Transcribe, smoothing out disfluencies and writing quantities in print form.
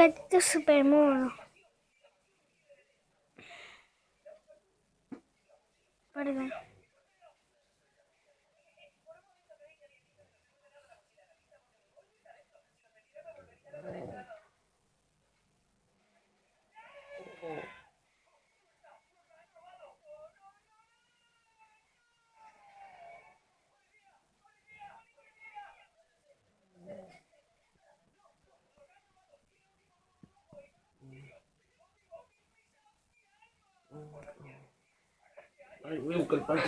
gatito super mono. Perdón. Ay, voy a buscar el parche.